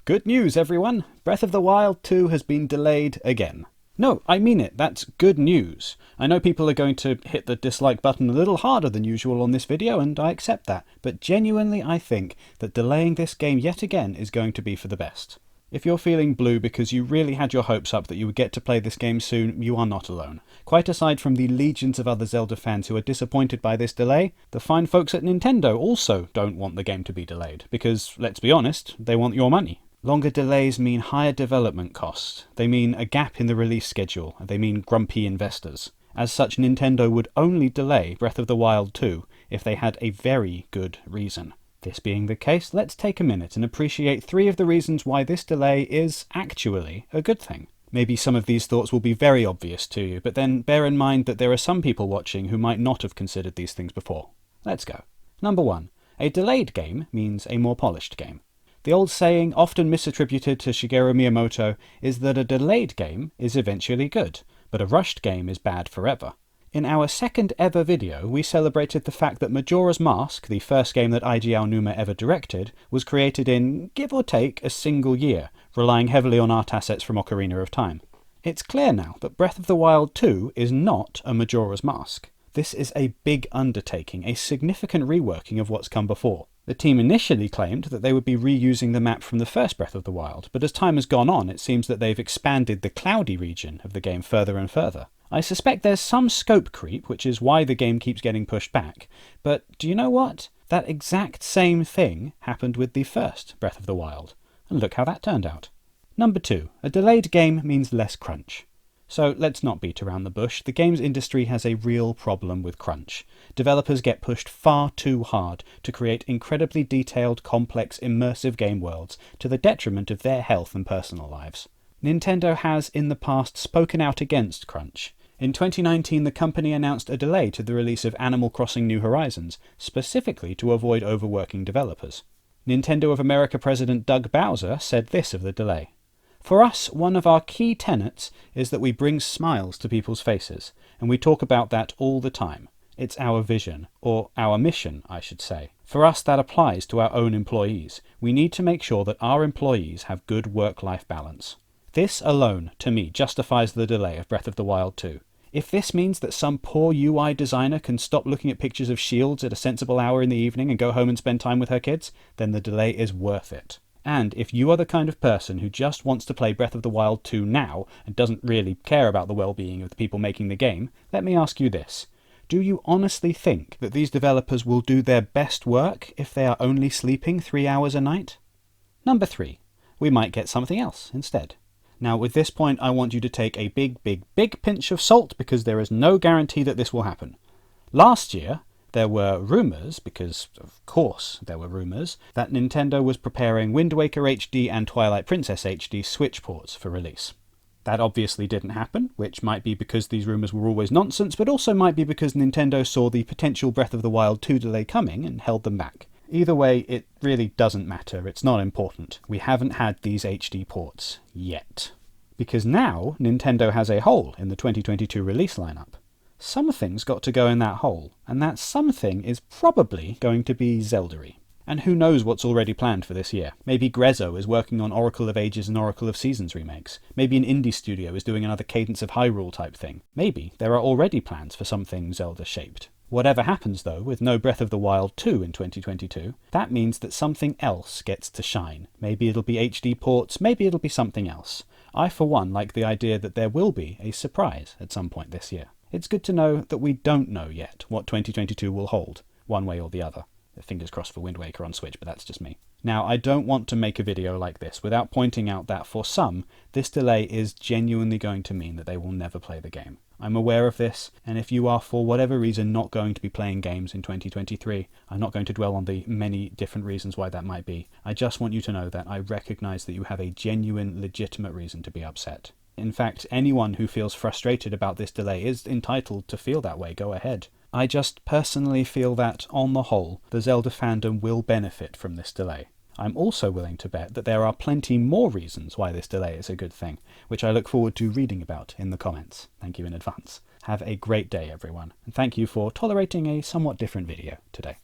Good news, everyone! Breath of the Wild 2 has been delayed again. No, I mean it, that's good news. I know people are going to hit the dislike button a little harder than usual on this video, and I accept that, but genuinely I think that delaying this game yet again is going to be for the best. If you're feeling blue because you really had your hopes up that you would get to play this game soon, you are not alone. Quite aside from the legions of other Zelda fans who are disappointed by this delay, the fine folks at Nintendo also don't want the game to be delayed, because, let's be honest, they want your money. Longer delays mean higher development costs, they mean a gap in the release schedule, and they mean grumpy investors. As such, Nintendo would only delay Breath of the Wild 2 if they had a very good reason. This being the case, let's take a minute and appreciate 3 of the reasons why this delay is actually a good thing. Maybe some of these thoughts will be very obvious to you, but then bear in mind that there are some people watching who might not have considered these things before. Let's go. Number 1. A delayed game means a more polished game. The old saying, often misattributed to Shigeru Miyamoto, is that a delayed game is eventually good, but a rushed game is bad forever. In our second ever video, we celebrated the fact that Majora's Mask, the first game that Eiji Aonuma ever directed, was created in, give or take, a single year, relying heavily on art assets from Ocarina of Time. It's clear now that Breath of the Wild 2 is not a Majora's Mask. This is a big undertaking, a significant reworking of what's come before. The team initially claimed that they would be reusing the map from the first Breath of the Wild, but as time has gone on, it seems that they've expanded the cloudy region of the game further and further. I suspect there's some scope creep, which is why the game keeps getting pushed back, but do you know what? That exact same thing happened with the first Breath of the Wild, and look how that turned out. Number 2. A delayed game means less crunch. So let's not beat around the bush. The games industry has a real problem with crunch. Developers get pushed far too hard to create incredibly detailed, complex, immersive game worlds to the detriment of their health and personal lives. Nintendo has in the past spoken out against crunch. In 2019, the company announced a delay to the release of Animal Crossing New Horizons, specifically to avoid overworking developers. Nintendo of America President Doug Bowser said this of the delay. For us, one of our key tenets is that we bring smiles to people's faces, and we talk about that all the time. It's our vision, or our mission, I should say. For us, that applies to our own employees. We need to make sure that our employees have good work-life balance. This alone, to me, justifies the delay of Breath of the Wild 2. If this means that some poor UI designer can stop looking at pictures of shields at a sensible hour in the evening and go home and spend time with her kids, then the delay is worth it. And if you are the kind of person who just wants to play Breath of the Wild 2 now and doesn't really care about the well-being of the people making the game, let me ask you this. Do you honestly think that these developers will do their best work if they are only sleeping 3 hours a night? Number 3. We might get something else instead. Now, with this point, I want you to take a big pinch of salt because there is no guarantee that this will happen. Last year, there were rumours, because of course there were rumours, that Nintendo was preparing Wind Waker HD and Twilight Princess HD Switch ports for release. That obviously didn't happen, which might be because these rumours were always nonsense, but also might be because Nintendo saw the potential Breath of the Wild 2 delay coming and held them back. Either way, it really doesn't matter, it's not important. We haven't had these HD ports yet. Because now, Nintendo has a hole in the 2022 release lineup. Something's got to go in that hole, and that something is probably going to be Zelda-y. And who knows what's already planned for this year. Maybe Grezzo is working on Oracle of Ages and Oracle of Seasons remakes. Maybe an indie studio is doing another Cadence of Hyrule type thing. Maybe there are already plans for something Zelda-shaped. Whatever happens though, with no Breath of the Wild 2 in 2022, that means that something else gets to shine. Maybe it'll be HD ports, maybe it'll be something else. I for one like the idea that there will be a surprise at some point this year. It's good to know that we don't know yet what 2022 will hold, one way or the other. Fingers crossed for Wind Waker on Switch, but that's just me. Now, I don't want to make a video like this without pointing out that for some, this delay is genuinely going to mean that they will never play the game. I'm aware of this, and if you are for whatever reason not going to be playing games in 2023, I'm not going to dwell on the many different reasons why that might be. I just want you to know that I recognise that you have a genuine, legitimate reason to be upset. In fact, anyone who feels frustrated about this delay is entitled to feel that way, go ahead. I just personally feel that, on the whole, the Zelda fandom will benefit from this delay. I'm also willing to bet that there are plenty more reasons why this delay is a good thing, which I look forward to reading about in the comments. Thank you in advance. Have a great day, everyone, and thank you for tolerating a somewhat different video today.